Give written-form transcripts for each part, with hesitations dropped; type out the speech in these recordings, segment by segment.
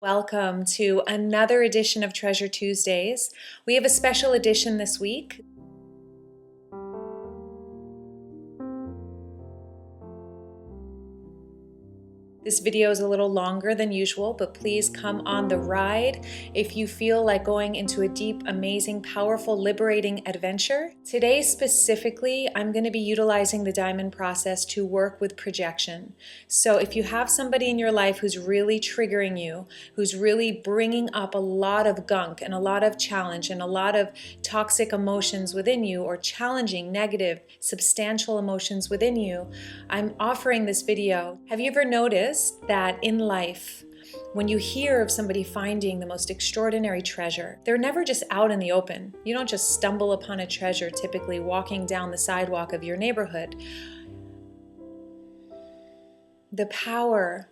Welcome to another edition of Treasure Tuesdays. We have a special edition this week. This video is a little longer than usual, but please come on the ride if you feel like going into a deep, amazing, powerful, liberating adventure. Today specifically, I'm going to be utilizing the diamond process to work with projection. So if you have somebody in your life who's really triggering you, who's really bringing up a lot of gunk and a lot of challenge and a lot of toxic emotions within you, or challenging, negative, substantial emotions within you, I'm offering this video. Have you ever noticed that in life, when you hear of somebody finding the most extraordinary treasure, they're never just out in the open? You don't just stumble upon a treasure typically walking down the sidewalk of your neighborhood. The power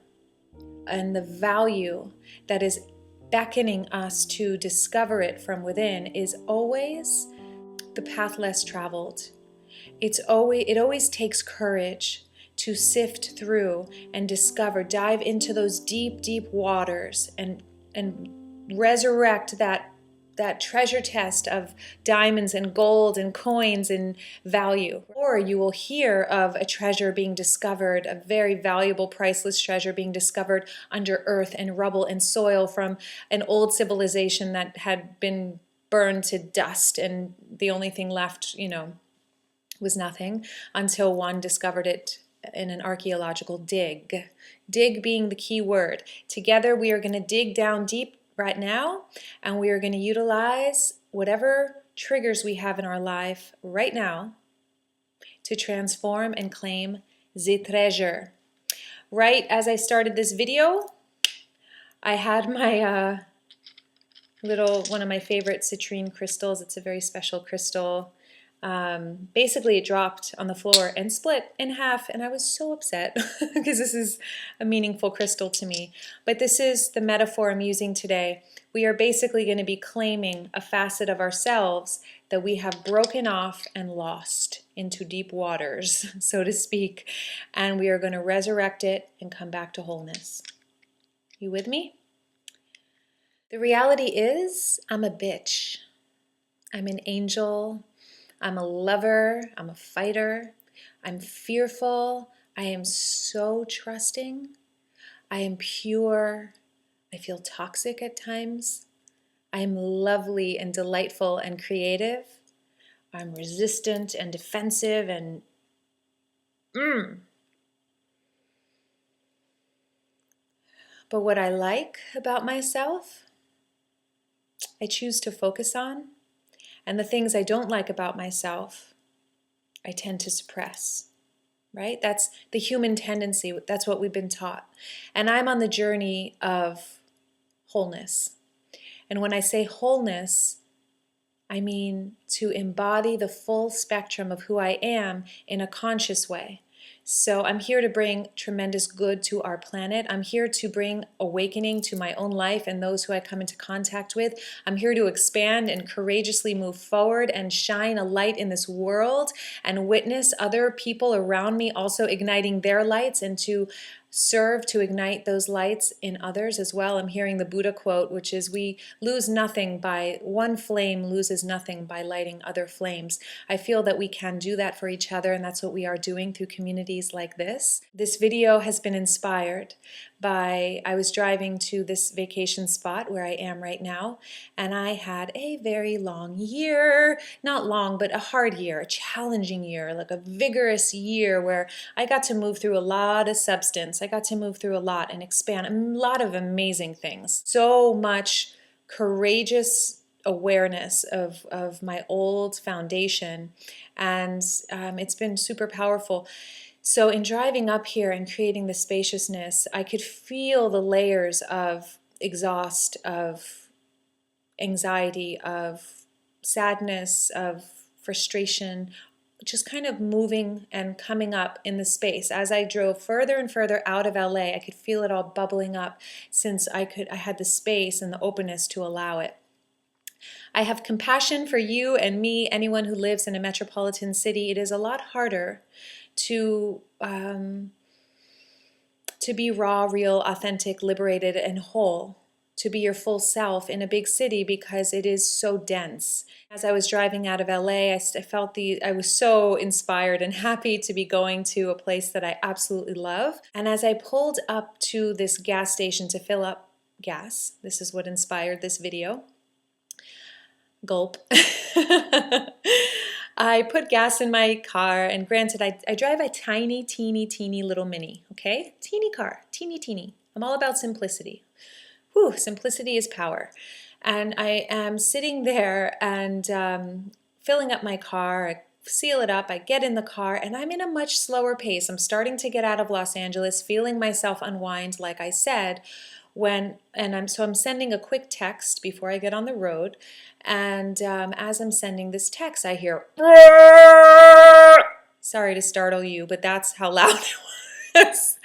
and the value that is beckoning us to discover it from within is always the path less traveled. It always takes courage to sift through and discover, dive into those deep, deep waters and resurrect that treasure chest of diamonds and gold and coins and value. Or you will hear of a treasure being discovered, a very valuable, priceless treasure being discovered under earth and rubble and soil from an old civilization that had been burned to dust, and the only thing left, was nothing, until one discovered it in an archaeological dig. Dig being the key word. Together we are going to dig down deep right now, and we are going to utilize whatever triggers we have in our life right now to transform and claim the treasure. Right as I started this video, I had my one of my favorite citrine crystals. It's a very special crystal. Basically it dropped on the floor and split in half, and I was so upset because this is a meaningful crystal to me. But this is the metaphor I'm using today. We are basically going to be claiming a facet of ourselves that we have broken off and lost into deep waters, so to speak, and we are going to resurrect it and come back to wholeness. You with me? The reality is, I'm a bitch. I'm an angel. I'm a lover, I'm a fighter, I'm fearful, I am so trusting, I am pure, I feel toxic at times, I am lovely and delightful and creative, I'm resistant and defensive and But what I like about myself, I choose to focus on. And the things I don't like about myself, I tend to suppress, right? That's the human tendency. That's what we've been taught. And I'm on the journey of wholeness. And when I say wholeness, I mean to embody the full spectrum of who I am in a conscious way. So I'm here to bring tremendous good to our planet. I'm here to bring awakening to my own life and those who I come into contact with. I'm here to expand and courageously move forward and shine a light in this world and witness other people around me also igniting their lights, and to serve to ignite those lights in others as well. I'm hearing the Buddha quote, which is, one flame loses nothing by lighting other flames. I feel that we can do that for each other, and that's what we are doing through communities like this. This video has been inspired by, I was driving to this vacation spot where I am right now, and I had a very long year, not long, but a hard year, a challenging year, like a vigorous year where I got to move through a lot of substance. I got to move through a lot and expand a lot of amazing things. So much courageous awareness of my old foundation, and it's been super powerful. So in driving up here and creating the spaciousness, I could feel the layers of exhaust, of anxiety, of sadness, of frustration, just kind of moving and coming up in the space. As I drove further and further out of LA, I could feel it all bubbling up, since I had the space and the openness to allow it. I have compassion for you and me, anyone who lives in a metropolitan city. It is a lot harder to be raw, real, authentic, liberated, and whole to be your full self in a big city because it is so dense. As I was driving out of LA, I was so inspired and happy to be going to a place that I absolutely love. And as I pulled up to this gas station to fill up gas, this is what inspired this video. Gulp. I put gas in my car, and granted, I drive a tiny, teeny little Mini, okay? Teeny car, teeny. I'm all about simplicity. Whew, simplicity is power. And I am sitting there and filling up my car. I seal it up, I get in the car, and I'm in a much slower pace. I'm starting to get out of Los Angeles, feeling myself unwind, like I said, so I'm sending a quick text before I get on the road, and as I'm sending this text, I hear, sorry to startle you, but that's how loud it was.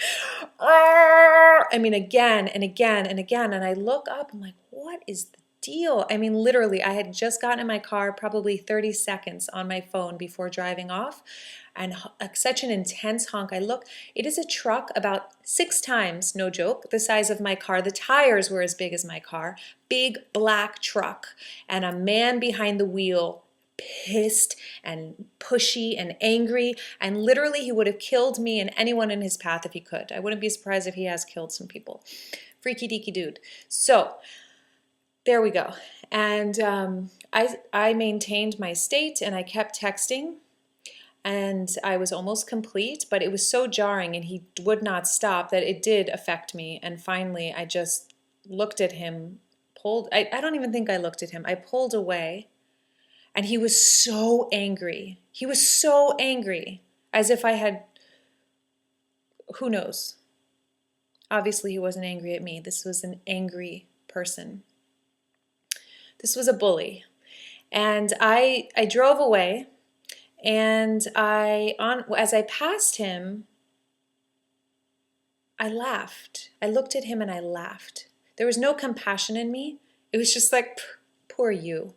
I mean, again and again and again, and I look up, I'm like, what is the deal? I mean, literally, I had just gotten in my car, probably 30 seconds on my phone before driving off, and such an intense honk. I look, it is a truck about 6 times, no joke, the size of my car. The tires were as big as my car. Big black truck, and a man behind the wheel, pissed and pushy and angry, and literally he would have killed me and anyone in his path if he could. I wouldn't be surprised if he has killed some people. Freaky deaky dude. So there we go. And I maintained my state, and I kept texting, and I was almost complete, but it was so jarring and he would not stop that it did affect me. And finally I just looked at him, I don't even think I looked at him. I pulled away, and he was so angry. He was so angry, as if I had, who knows? Obviously he wasn't angry at me. This was an angry person. This was a bully. And I drove away, and as I passed him, I laughed. I looked at him and I laughed. There was no compassion in me. It was just like, poor you.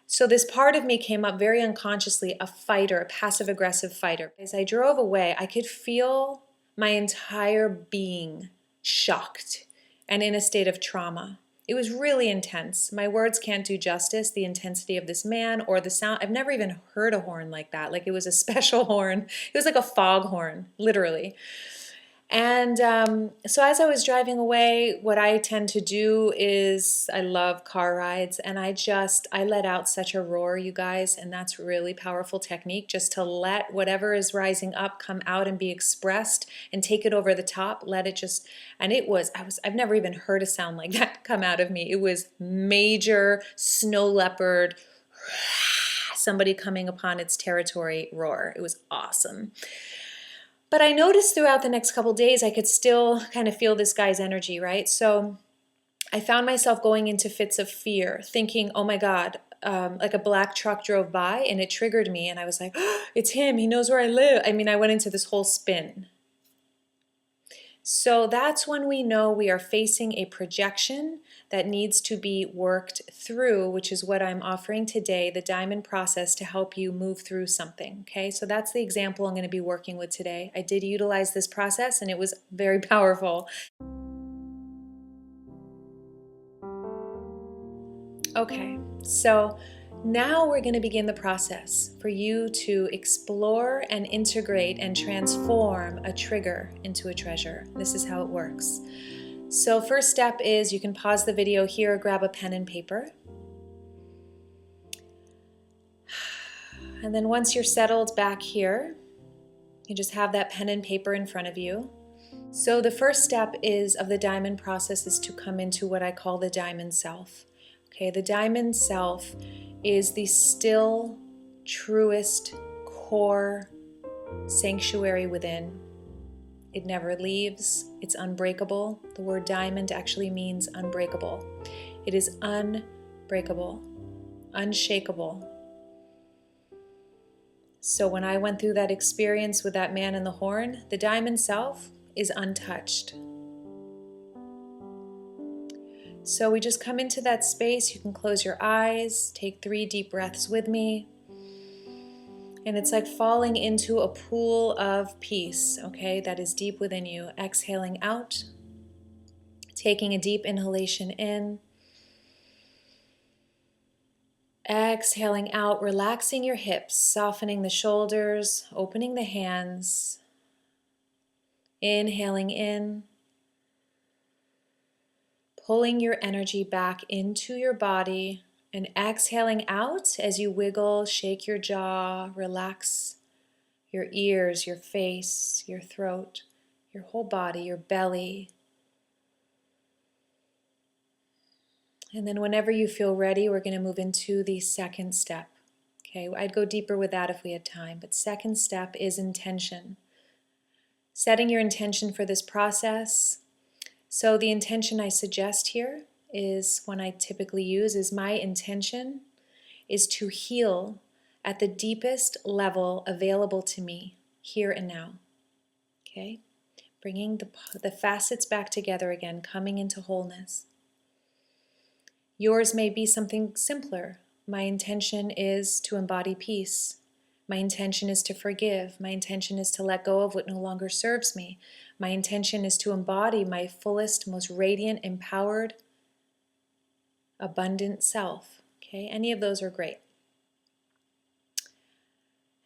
So this part of me came up very unconsciously, a fighter, a passive-aggressive fighter. As I drove away, I could feel my entire being shocked and in a state of trauma. It was really intense. My words can't do justice, the intensity of this man or the sound. I've never even heard a horn like that. Like, it was a special horn. It was like a foghorn, literally. And so as I was driving away, what I tend to do is, I love car rides, and I let out such a roar, you guys, and that's a really powerful technique, just to let whatever is rising up come out and be expressed and take it over the top, let it just, and I've never even heard a sound like that come out of me. It was major snow leopard, somebody coming upon its territory roar. It was awesome. But I noticed throughout the next couple days, I could still kind of feel this guy's energy, right? So I found myself going into fits of fear, thinking, oh my God, like a black truck drove by and it triggered me. And I was like, oh, it's him. He knows where I live. I mean, I went into this whole spin. So that's when we know we are facing a projection that needs to be worked through, which is what I'm offering today, the diamond process to help you move through something, okay? So that's the example I'm going to be working with today. I did utilize this process and it was very powerful. Okay, so now we're going to begin the process for you to explore and integrate and transform a trigger into a treasure. This is how it works. So first step is you can pause the video here, grab a pen and paper. And then once you're settled back here, you just have that pen and paper in front of you. So the first step of the diamond process is to come into what I call the diamond self. Okay, the diamond self is the still, truest, core sanctuary within. It never leaves. It's unbreakable. The word diamond actually means unbreakable. It is unbreakable, unshakable. So when I went through that experience with that man in the horn, the diamond self is untouched. So we just come into that space. You can close your eyes, take 3 deep breaths with me. And it's like falling into a pool of peace, okay, that is deep within you. Exhaling out, Taking a deep inhalation in. Exhaling out, relaxing your hips, softening the shoulders, opening the hands. Inhaling in. Pulling your energy back into your body and exhaling out as you wiggle, shake your jaw, relax your ears, your face, your throat, your whole body, your belly. And then whenever you feel ready, we're going to move into the second step. Okay, I'd go deeper with that if we had time, but second step is intention. Setting your intention for this process. So the intention I suggest here is one I typically use is my intention is to heal at the deepest level available to me here and now. Okay? Bringing the facets back together again, coming into wholeness. Yours may be something simpler. My intention is to embody peace. My intention is to forgive. My intention is to let go of what no longer serves me. My intention is to embody my fullest, most radiant, empowered, abundant self. Okay, any of those are great.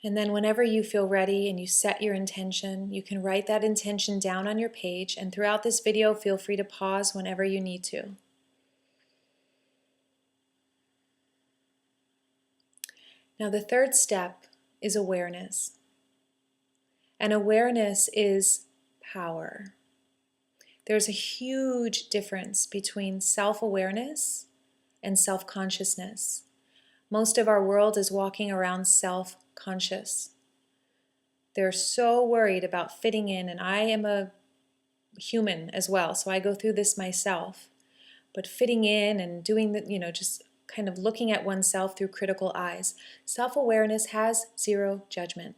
And then whenever you feel ready and you set your intention, you can write that intention down on your page. And throughout this video, feel free to pause whenever you need to. Now, the third step is awareness. And awareness is power. There's a huge difference between self-awareness and self-consciousness. Most of our world is walking around self-conscious. They're so worried about fitting in, and I am a human as well, so I go through this myself. But fitting in and doing the, just kind of looking at oneself through critical eyes. Self-awareness has zero judgment.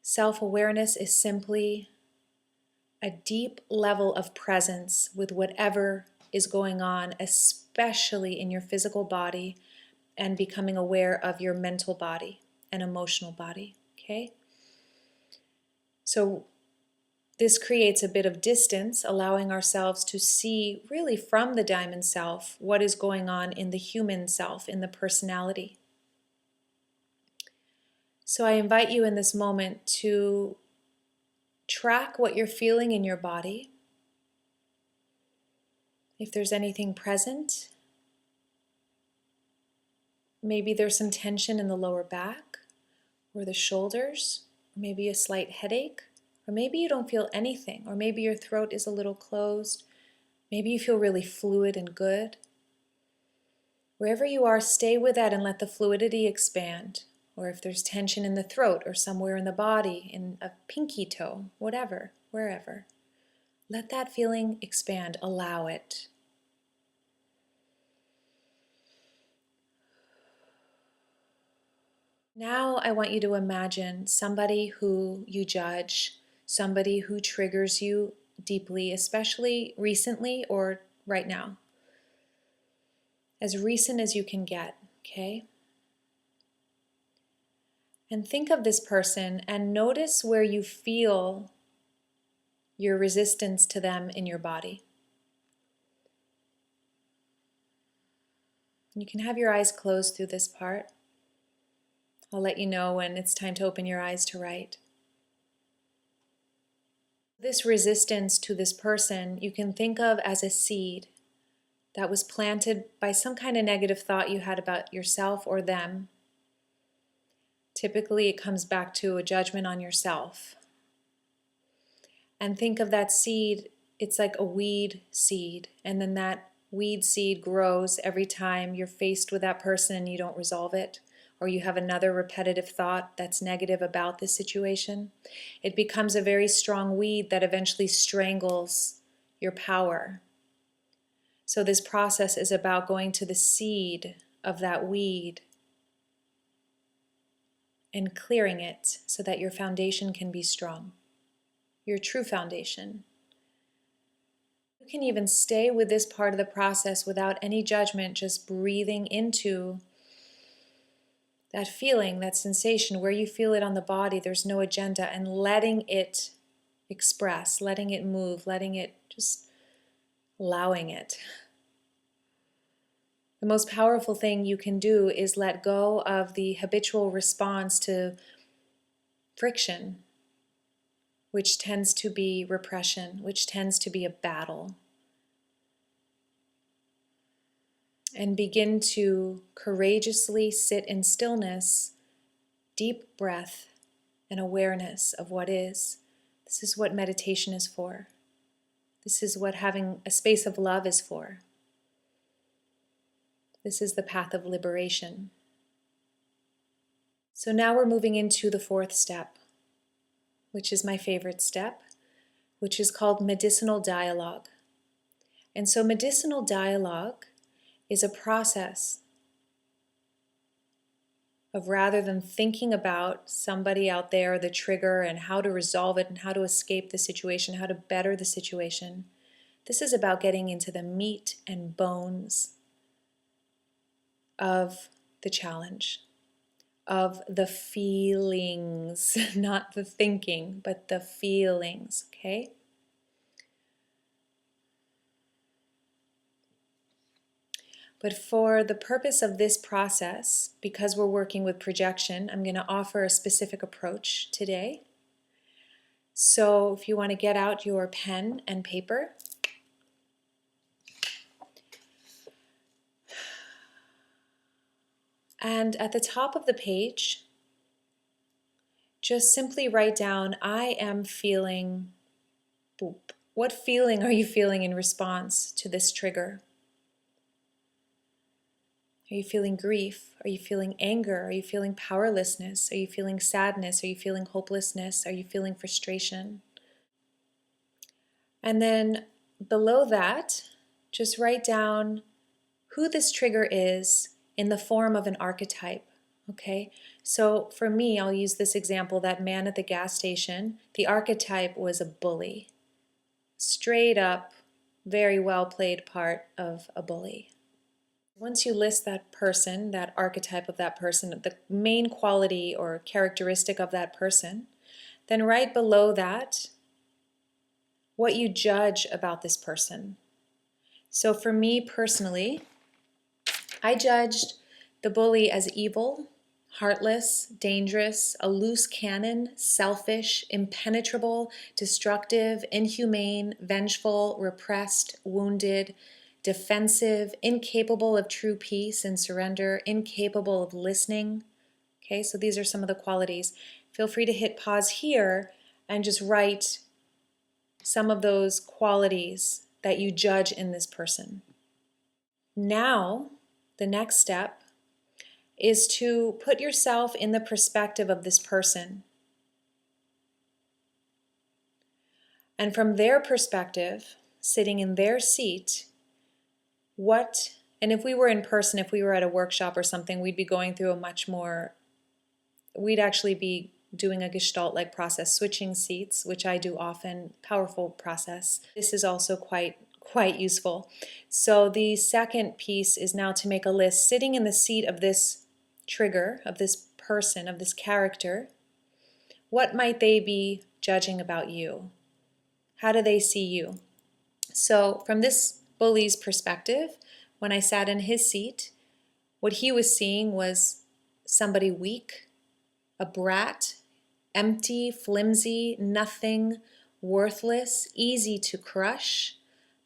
Self-awareness is simply a deep level of presence with whatever is going on, especially in your physical body, and becoming aware of your mental body and emotional body, okay? So this creates a bit of distance, allowing ourselves to see really from the diamond self what is going on in the human self, in the personality. So I invite you in this moment to track what you're feeling in your body. If there's anything present, maybe there's some tension in the lower back or the shoulders, or maybe a slight headache, or maybe you don't feel anything, or maybe your throat is a little closed. Maybe you feel really fluid and good. Wherever you are, stay with that and let the fluidity expand. Or if there's tension in the throat or somewhere in the body, in a pinky toe, whatever, wherever, let that feeling expand. Allow it. Now I want you to imagine somebody who you judge, somebody who triggers you deeply, especially recently or right now. As recent as you can get, okay? And think of this person and notice where you feel your resistance to them in your body. You can have your eyes closed through this part. I'll let you know when it's time to open your eyes to write. This resistance to this person you can think of as a seed that was planted by some kind of negative thought you had about yourself or them. Typically, it comes back to a judgment on yourself. And think of that seed, it's like a weed seed, and then that weed seed grows every time you're faced with that person and you don't resolve it, or you have another repetitive thought that's negative about this situation. It becomes a very strong weed that eventually strangles your power. So this process is about going to the seed of that weed and clearing it so that your foundation can be strong, your true foundation. You can even stay with this part of the process without any judgment, just breathing into that feeling, that sensation, where you feel it on the body. There's no agenda, and letting it express, letting it move, letting it just allowing it. The most powerful thing you can do is let go of the habitual response to friction, which tends to be repression, which tends to be a battle. And begin to courageously sit in stillness, deep breath, and awareness of what is. This is what meditation is for. This is what having a space of love is for. This is the path of liberation. So now we're moving into the fourth step, which is my favorite step, which is called medicinal dialogue. And so medicinal dialogue is a process of, rather than thinking about somebody out there, the trigger, and how to resolve it and how to escape the situation, how to better the situation, this is about getting into the meat and bones of the challenge, of the feelings, not the thinking, but the feelings, okay? But for the purpose of this process, because we're working with projection, I'm going to offer a specific approach today. So if you want to get out your pen and paper, and at the top of the page, just simply write down, I am feeling boop. What feeling are you feeling in response to this trigger? Are you feeling grief? Are you feeling anger? Are you feeling powerlessness? Are you feeling sadness? Are you feeling hopelessness? Are you feeling frustration? And then below that, just write down who this trigger is in the form of an archetype, okay? So for me, I'll use this example, that man at the gas station. The archetype was a bully. Straight up, very well played part of a bully. Once you list that person, that archetype of that person, the main quality or characteristic of that person, then right below that, what you judge about this person. So for me personally, I judged the bully as evil, heartless, dangerous, a loose cannon, selfish, impenetrable, destructive, inhumane, vengeful, repressed, wounded, defensive, incapable of true peace and surrender, incapable of listening. Okay, so these are some of the qualities. Feel free to hit pause here and just write some of those qualities that you judge in this person. Now, the next step is to put yourself in the perspective of this person. And from their perspective, sitting in their seat, and if we were in person, if we were at a workshop or something, we'd be going through we'd actually be doing a gestalt-like process, switching seats, which I do often, powerful process. This is also quite useful. So the second piece is now to make a list, sitting in the seat of this trigger, of this person, of this character. What might they be judging about you? How do they see you? So from this bully's perspective, when I sat in his seat, what he was seeing was somebody weak, a brat, empty, flimsy, nothing, worthless, easy to crush,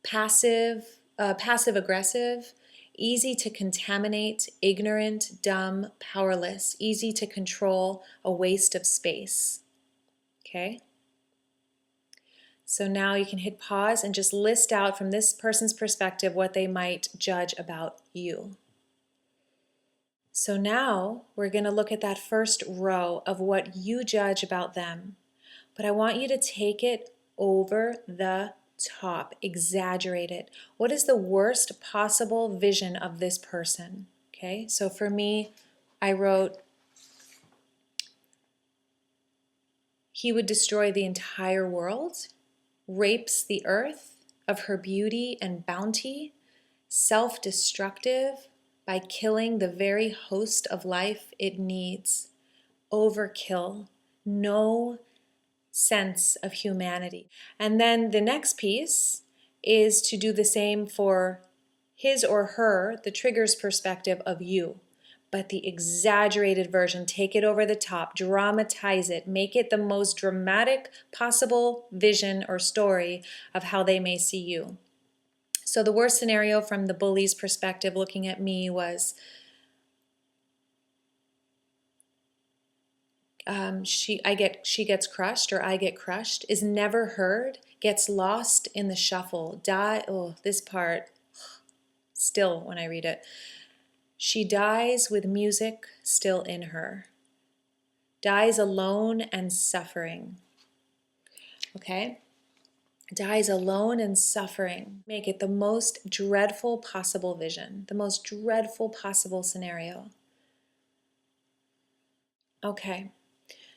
passive-aggressive, easy to contaminate, ignorant, dumb, powerless, easy to control, a waste of space. Okay? So now you can hit pause and just list out from this person's perspective what they might judge about you. So now we're going to look at that first row of what you judge about them. But I want you to take it over the top, exaggerate it. What is the worst possible vision of this person? Okay, so for me, I wrote, he would destroy the entire world, rapes the earth of her beauty and bounty, self-destructive by killing the very host of life it needs, overkill, no sense of humanity. And then the next piece is to do the same for his or her, the trigger's perspective of you. But the exaggerated version, take it over the top, dramatize it, make it the most dramatic possible vision or story of how they may see you. So the worst scenario from the bully's perspective looking at me was she gets crushed, or I get crushed, is never heard, gets lost in the shuffle, this part, still when I read it. She dies with music still in her, dies alone and suffering. Okay? Dies alone and suffering. Make it the most dreadful possible vision, the most dreadful possible scenario. Okay.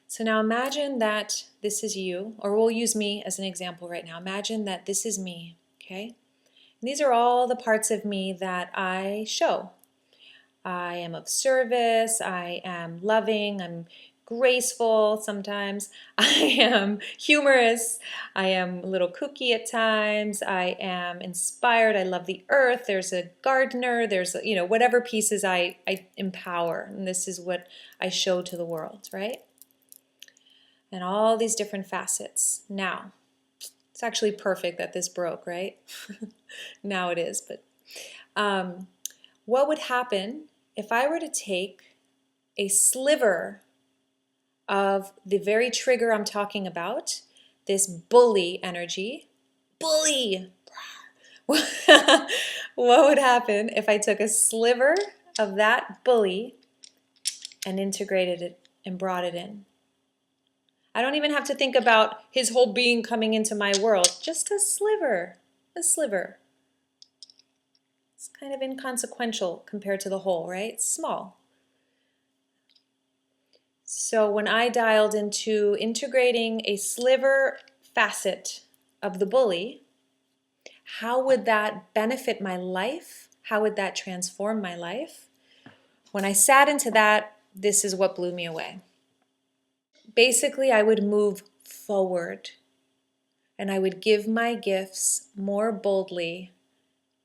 So now imagine that this is you, or we'll use me as an example right now. Imagine that this is me, okay? And these are all the parts of me that I show. I am of service, I am loving, I'm graceful sometimes, I am humorous, I am a little kooky at times, I am inspired, I love the earth, there's a gardener, there's, whatever pieces I empower, and this is what I show to the world, right? And all these different facets. Now, it's actually perfect that this broke, right? Now it is, but what would happen if I were to take a sliver of the very trigger I'm talking about, this bully energy, bully, what would happen if I took a sliver of that bully and integrated it and brought it in? I don't even have to think about his whole being coming into my world, just a sliver, a sliver. It's kind of inconsequential compared to the whole, right? It's small. So when I dialed into integrating a sliver facet of the bully, how would that benefit my life? How would that transform my life? When I sat into that, this is what blew me away. Basically, I would move forward and I would give my gifts more boldly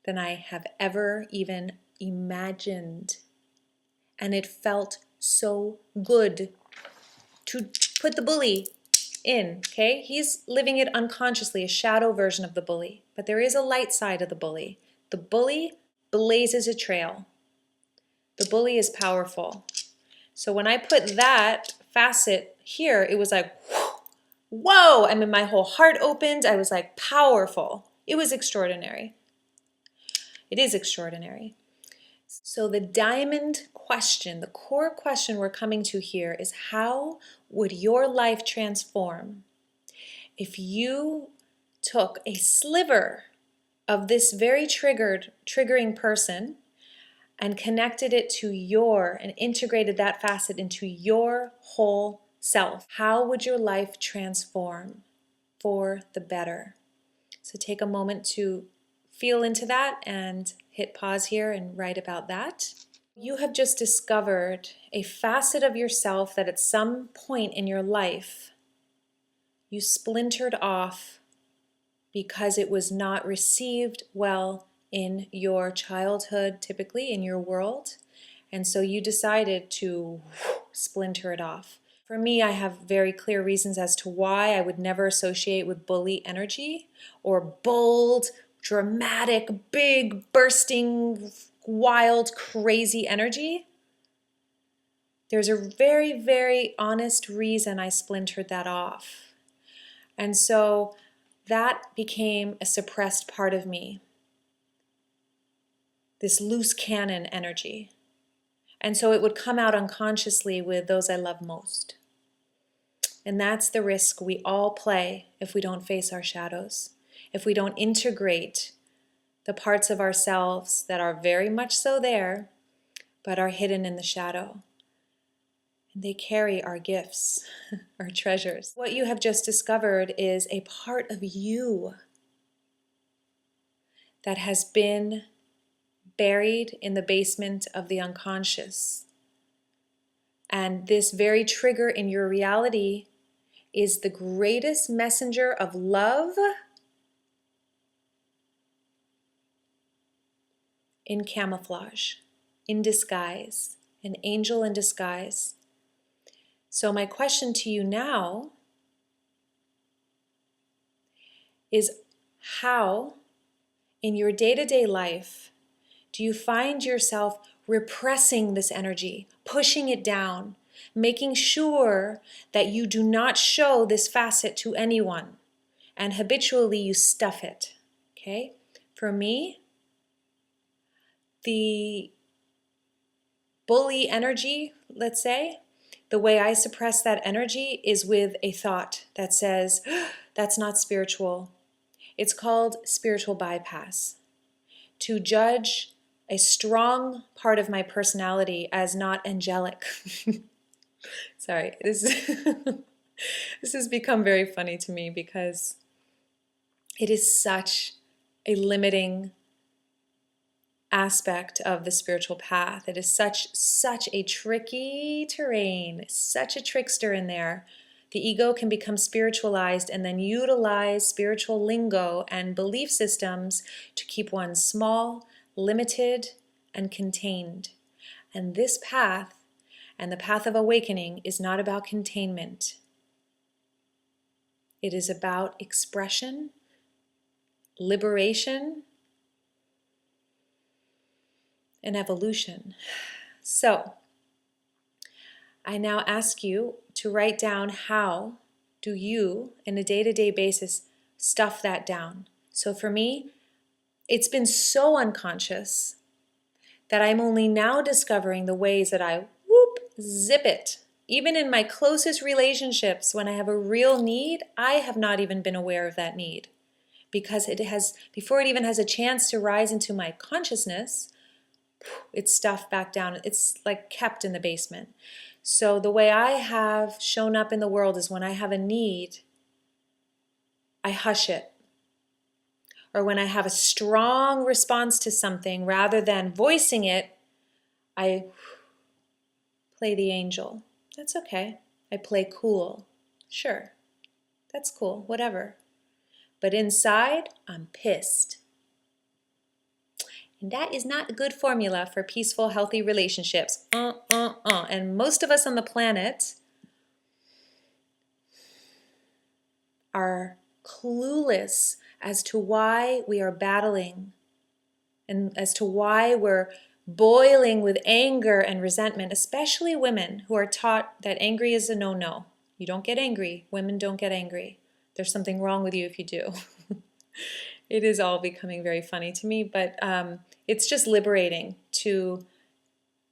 than I have ever even imagined. And it felt so good to put the bully in, okay? He's living it unconsciously, a shadow version of the bully. But there is a light side of the bully. The bully blazes a trail. The bully is powerful. So when I put that facet here, it was like, whoa! I mean, my whole heart opened. I was like, powerful. It was extraordinary. It is extraordinary. So the diamond question, the core question we're coming to here is, how would your life transform if you took a sliver of this very triggering person and connected it to and integrated that facet into your whole self? How would your life transform for the better? So take a moment to feel into that and hit pause here and write about that. You have just discovered a facet of yourself that at some point in your life you splintered off because it was not received well in your childhood, typically in your world. And so you decided to splinter it off. For me, I have very clear reasons as to why I would never associate with bully energy or bold, dramatic, big, bursting, wild, crazy energy. There's a very, very honest reason I splintered that off. And so that became a suppressed part of me, this loose cannon energy. And so it would come out unconsciously with those I love most. And that's the risk we all play if we don't face our shadows, if we don't integrate the parts of ourselves that are very much so there, but are hidden in the shadow. And they carry our gifts, our treasures. What you have just discovered is a part of you that has been buried in the basement of the unconscious. And this very trigger in your reality is the greatest messenger of love in camouflage, in disguise, an angel in disguise. So my question to you now is, how in your day-to-day life do you find yourself repressing this energy, pushing it down, making sure that you do not show this facet to anyone, and habitually you stuff it? Okay? For me, the bully energy, let's say, the way I suppress that energy is with a thought that says, that's not spiritual. It's called spiritual bypass. To judge a strong part of my personality as not angelic. Sorry, this has become very funny to me because it is such a limiting aspect of the spiritual path. It is such a tricky terrain, such a trickster in there. The ego can become spiritualized and then utilize spiritual lingo and belief systems to keep one small, limited, and contained. And this path, and the path of awakening, is not about containment. It is about expression, liberation, and evolution. So, I now ask you to write down, how do you, in a day-to-day basis, stuff that down? So for me, it's been so unconscious that I'm only now discovering the ways that I zip it. Even in my closest relationships, when I have a real need, I have not even been aware of that need. Because before it even has a chance to rise into my consciousness, it's stuffed back down. It's like kept in the basement. So the way I have shown up in the world is when I have a need, I hush it. Or when I have a strong response to something, rather than voicing it, I play the angel. That's okay. I play cool. Sure. That's cool. Whatever. But inside, I'm pissed. And that is not a good formula for peaceful, healthy relationships. And most of us on the planet are clueless as to why we are battling and as to why we're boiling with anger and resentment, especially women who are taught that angry is a no-no. You don't get angry. Women don't get angry. There's something wrong with you if you do. It is all becoming very funny to me, but it's just liberating to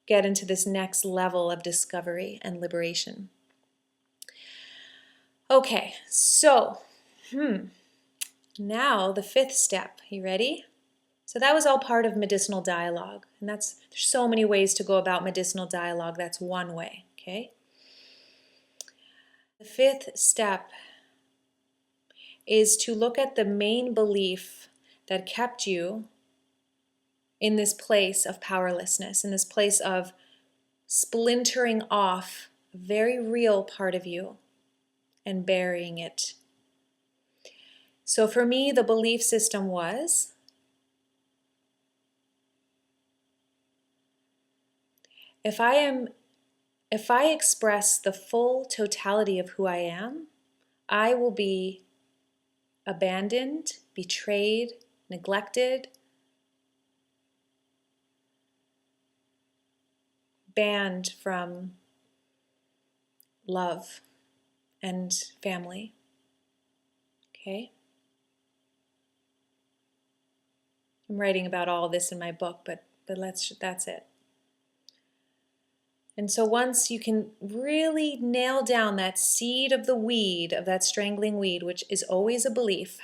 get into this next level of discovery and liberation. Okay, so now the fifth step. You ready? So that was all part of medicinal dialogue, and there's so many ways to go about medicinal dialogue. That's one way, okay? The fifth step is to look at the main belief that kept you in this place of powerlessness, in this place of splintering off a very real part of you and burying it. So for me, the belief system was, if I express the full totality of who I am, I will be abandoned, betrayed, neglected, banned from love and family. Okay? I'm writing about all this in my book, but that's it. And so once you can really nail down that seed of the weed, of that strangling weed, which is always a belief.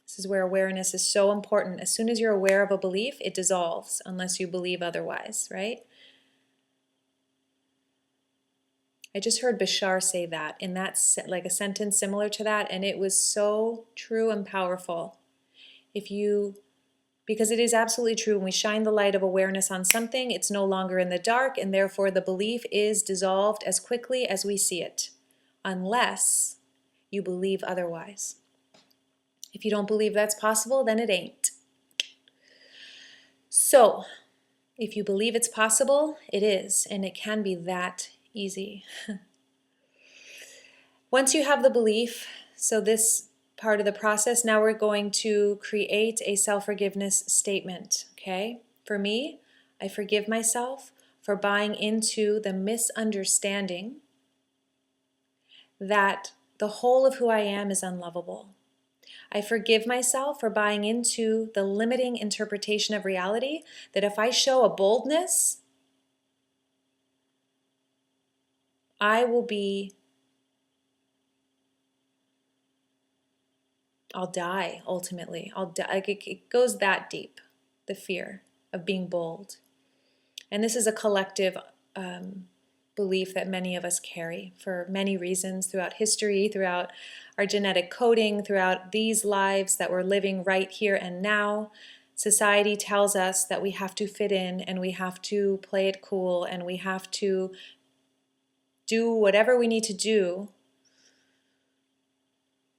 This is where awareness is so important. As soon as you're aware of a belief, it dissolves unless you believe otherwise, right? I just heard Bashar say that in that, like a sentence similar to that, and it was so true and powerful. Because it is absolutely true, when we shine the light of awareness on something, it's no longer in the dark, and therefore the belief is dissolved as quickly as we see it, unless you believe otherwise. If you don't believe that's possible, then it ain't. So, if you believe it's possible, it is, and it can be that easy. Once you have the belief, so this part of the process, now we're going to create a self-forgiveness statement, okay? For me, I forgive myself for buying into the misunderstanding that the whole of who I am is unlovable. I forgive myself for buying into the limiting interpretation of reality that if I show a boldness, I'll die ultimately. I'll die. Like it goes that deep, the fear of being bold. And this is a collective belief that many of us carry for many reasons throughout history, throughout our genetic coding, throughout these lives that we're living right here and now. Society tells us that we have to fit in and we have to play it cool and we have to do whatever we need to do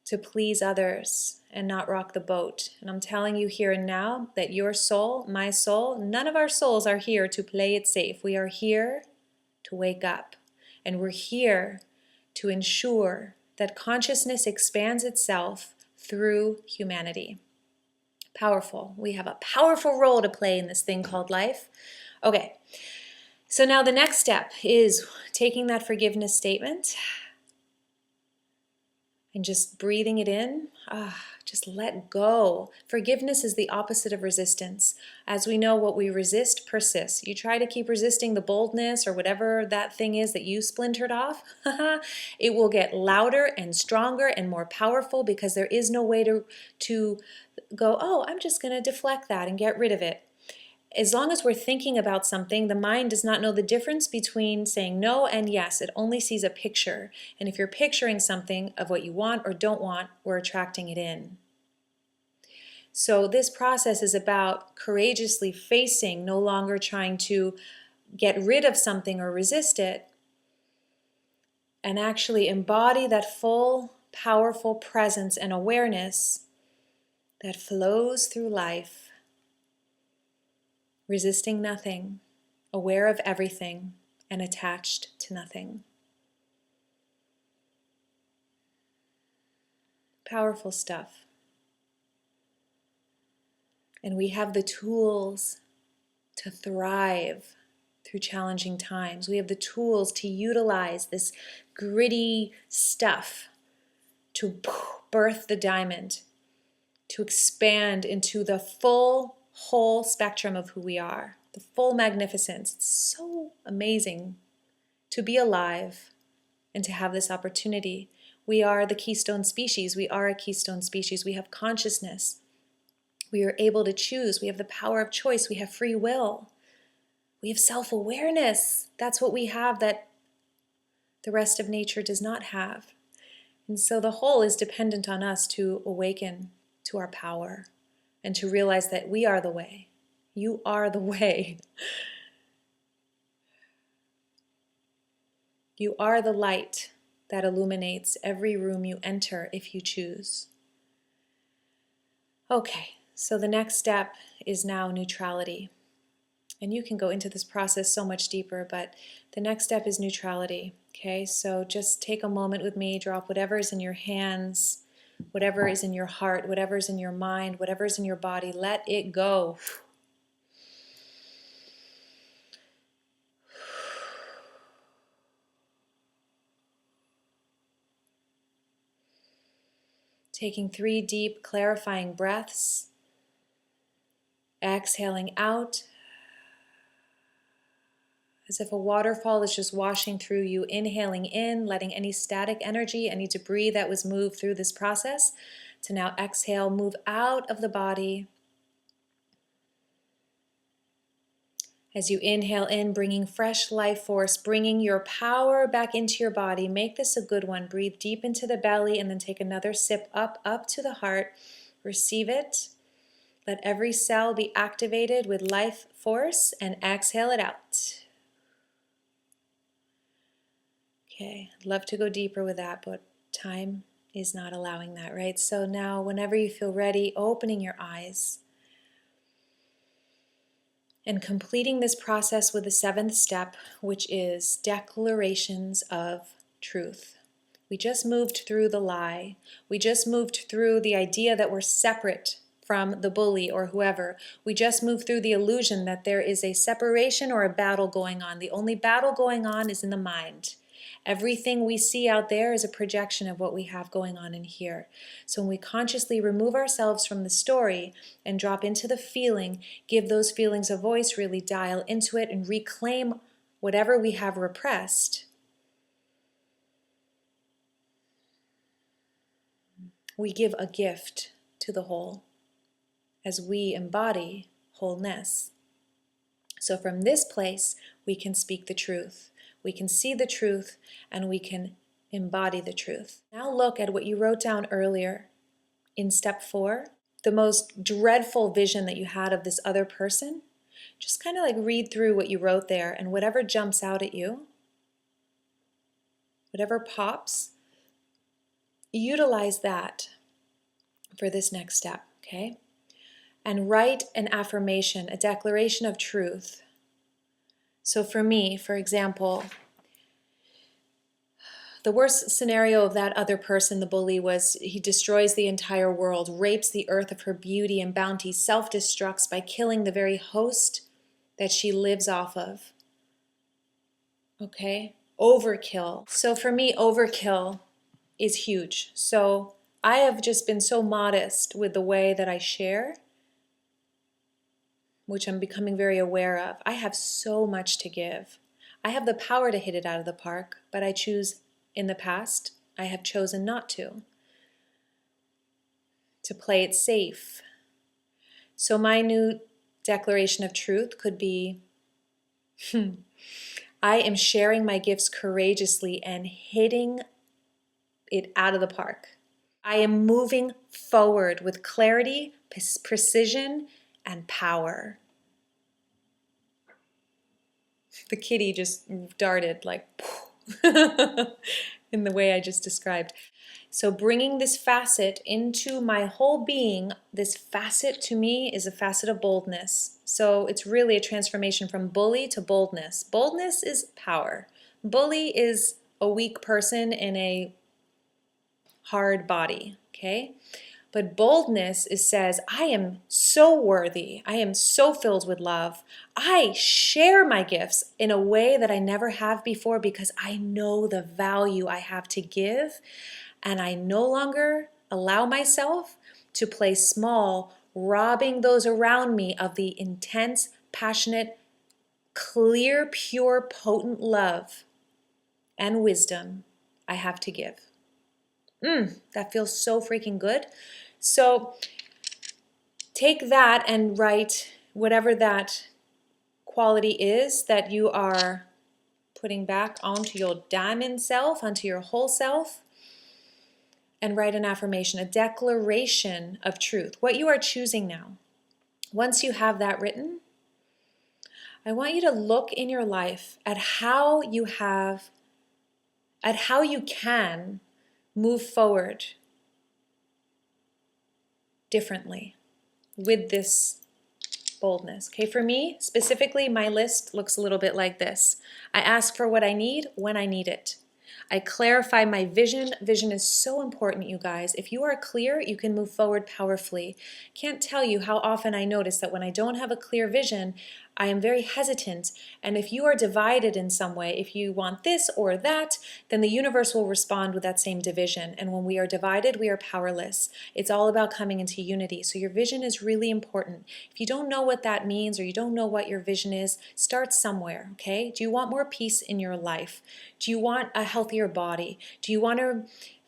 to please others and not rock the boat. And I'm telling you here and now that your soul, my soul, none of our souls are here to play it safe. We are here to wake up. And we're here to ensure that consciousness expands itself through humanity. Powerful. We have a powerful role to play in this thing called life. Okay, so now the next step is taking that forgiveness statement and just breathing it in. Just let go. Forgiveness is the opposite of resistance. As we know, what we resist persists. You try to keep resisting the boldness or whatever that thing is that you splintered off, it will get louder and stronger and more powerful because there is no way to go, oh, I'm just going to deflect that and get rid of it. As long as we're thinking about something, the mind does not know the difference between saying no and yes. It only sees a picture. And if you're picturing something of what you want or don't want, we're attracting it in. So this process is about courageously facing, no longer trying to get rid of something or resist it, and actually embody that full, powerful presence and awareness that flows through life. Resisting nothing, aware of everything, and attached to nothing. Powerful stuff. And we have the tools to thrive through challenging times. We have the tools to utilize this gritty stuff to birth the diamond, to expand into the full whole spectrum of who we are, the full magnificence. It's so amazing to be alive and to have this opportunity. We are the keystone species. We are a keystone species. We have consciousness. We are able to choose. We have the power of choice. We have free will. We have self-awareness. That's what we have that the rest of nature does not have. And so the whole is dependent on us to awaken to our power and to realize that we are the way. You are the way. You are the light that illuminates every room you enter if you choose. Okay, so the next step is now neutrality. And you can go into this process so much deeper, but the next step is neutrality. Okay, so just take a moment with me, drop whatever is in your hands, whatever is in your heart, whatever is in your mind, whatever is in your body, let it go. Taking 3 deep, clarifying breaths, exhaling out, as if a waterfall is just washing through you, inhaling in, letting any static energy, any debris that was moved through this process, to now exhale, move out of the body. As you inhale in, bringing fresh life force, bringing your power back into your body. Make this a good one. Breathe deep into the belly and then take another sip up to the heart. Receive it. Let every cell be activated with life force and exhale it out. Okay, I'd love to go deeper with that, but time is not allowing that, right? So now, whenever you feel ready, opening your eyes. and completing this process with the seventh step, which is declarations of truth. We just moved through the lie. We just moved through the idea that we're separate from the bully or whoever. We just moved through the illusion that there is a separation or a battle going on. The only battle going on is in the mind. Everything we see out there is a projection of what we have going on in here. So when we consciously remove ourselves from the story and drop into the feeling, give those feelings a voice, really dial into it and reclaim whatever we have repressed, we give a gift to the whole as we embody wholeness. So from this place, we can speak the truth. We can see the truth and we can embody the truth. Now look at what you wrote down earlier in step 4, the most dreadful vision that you had of this other person. Just kind of like read through what you wrote there, and whatever jumps out at you, whatever pops, utilize that for this next step, okay? And write an affirmation, a declaration of truth. So for me, for example, the worst scenario of that other person, the bully, was he destroys the entire world, rapes the earth of her beauty and bounty, self-destructs by killing the very host that she lives off of. Okay? Overkill. So for me, overkill is huge. So I have just been so modest with the way that I share, which I'm becoming very aware of. I have so much to give. I have the power to hit it out of the park, but I choose, in the past, I have chosen not to play it safe. So my new declaration of truth could be, I am sharing my gifts courageously and hitting it out of the park. I am moving forward with clarity, precision, and power. The kitty just darted like in the way I just described. So bringing this facet into my whole being, this facet to me is a facet of boldness. So it's really a transformation from bully to boldness. Boldness is power. Bully is a weak person in a hard body, okay? But boldness says, I am so worthy. I am so filled with love. I share my gifts in a way that I never have before because I know the value I have to give, and I no longer allow myself to play small, robbing those around me of the intense, passionate, clear, pure, potent love and wisdom I have to give. That feels so freaking good. So take that and write whatever that quality is that you are putting back onto your diamond self, onto your whole self, and write an affirmation, a declaration of truth, what you are choosing now. Once you have that written, I want you to look in your life at how you can move forward differently with this boldness. Okay, for me, specifically, my list looks a little bit like this. I ask for what I need when I need it. I clarify my vision. Vision is so important, you guys. If you are clear, you can move forward powerfully. Can't tell you how often I notice that when I don't have a clear vision, I am very hesitant. And if you are divided in some way, if you want this or that, then the universe will respond with that same division. And when we are divided, we are powerless. It's all about coming into unity. So your vision is really important. If you don't know what that means or you don't know what your vision is, start somewhere, okay? Do you want more peace in your life? Do you want a healthier body? Do you want to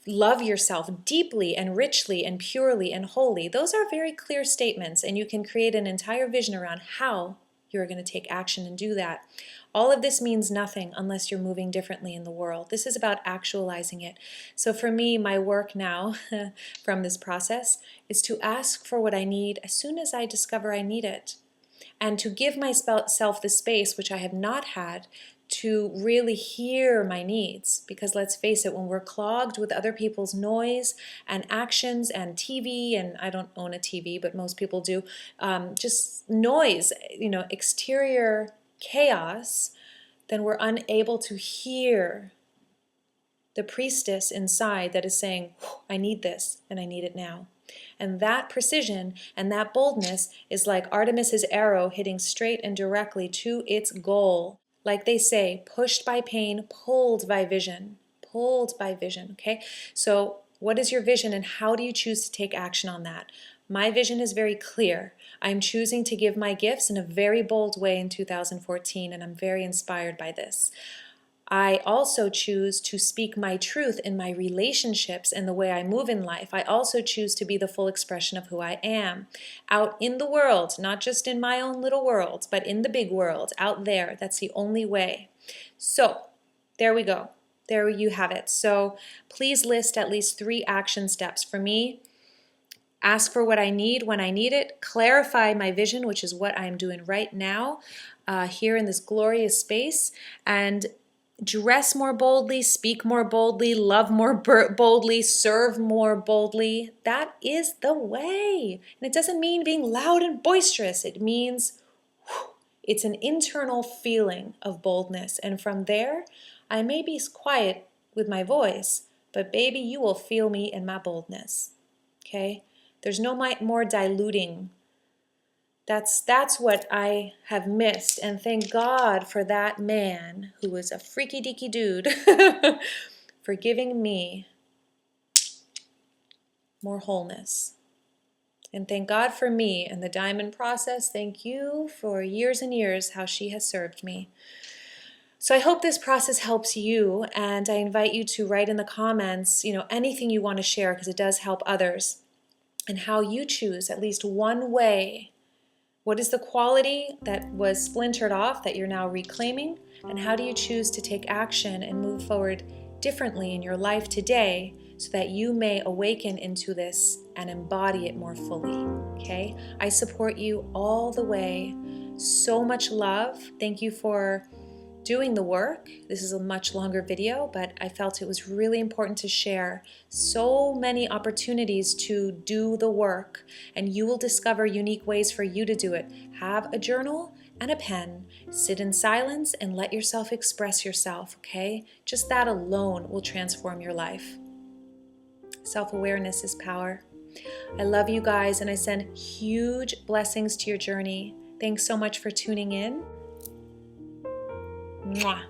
love yourself deeply and richly and purely and wholly? Those are very clear statements, and you can create an entire vision around how you're going to take action and do that. All of this means nothing unless you're moving differently in the world. This is about actualizing it. So for me, my work now from this process is to ask for what I need as soon as I discover I need it, and to give myself the space, which I have not had, to really hear my needs. Because let's face it, when we're clogged with other people's noise and actions and TV, and I don't own a TV, but most people do, just noise, exterior chaos, then we're unable to hear the priestess inside that is saying, I need this and I need it now. And that precision and that boldness is like Artemis's arrow hitting straight and directly to its goal. Like they say, pushed by pain, pulled by vision. Pulled by vision, okay? So what is your vision and how do you choose to take action on that? My vision is very clear. I'm choosing to give my gifts in a very bold way in 2014, and I'm very inspired by this. I also choose to speak my truth in my relationships and the way I move in life. I also choose to be the full expression of who I am out in the world, not just in my own little world, but in the big world out there. That's the only way. So there we go. There you have it. So please list at least 3 action steps. For me, ask for what I need when I need it, clarify my vision, which is what I'm doing right now here in this glorious space, and dress more boldly, speak more boldly, love more boldly, serve more boldly. That is the way. And it doesn't mean being loud and boisterous. It means it's an internal feeling of boldness. And from there, I may be quiet with my voice, but baby, you will feel me in my boldness. Okay? There's no more diluting. That's what I have missed, and thank God for that man who was a freaky deaky dude for giving me more wholeness. And thank God for me and the diamond process. Thank you for years and years how she has served me. So I hope this process helps you, and I invite you to write in the comments, anything you want to share, because it does help others, and how you choose at least one way. What is the quality that was splintered off that you're now reclaiming? And how do you choose to take action and move forward differently in your life today so that you may awaken into this and embody it more fully? Okay? I support you all the way. So much love. Thank you for doing the work. This is a much longer video, but I felt it was really important to share so many opportunities to do the work, and you will discover unique ways for you to do it. Have a journal and a pen. Sit in silence and let yourself express yourself, okay? Just that alone will transform your life. Self-awareness is power. I love you guys, and I send huge blessings to your journey. Thanks so much for tuning in. Mwah.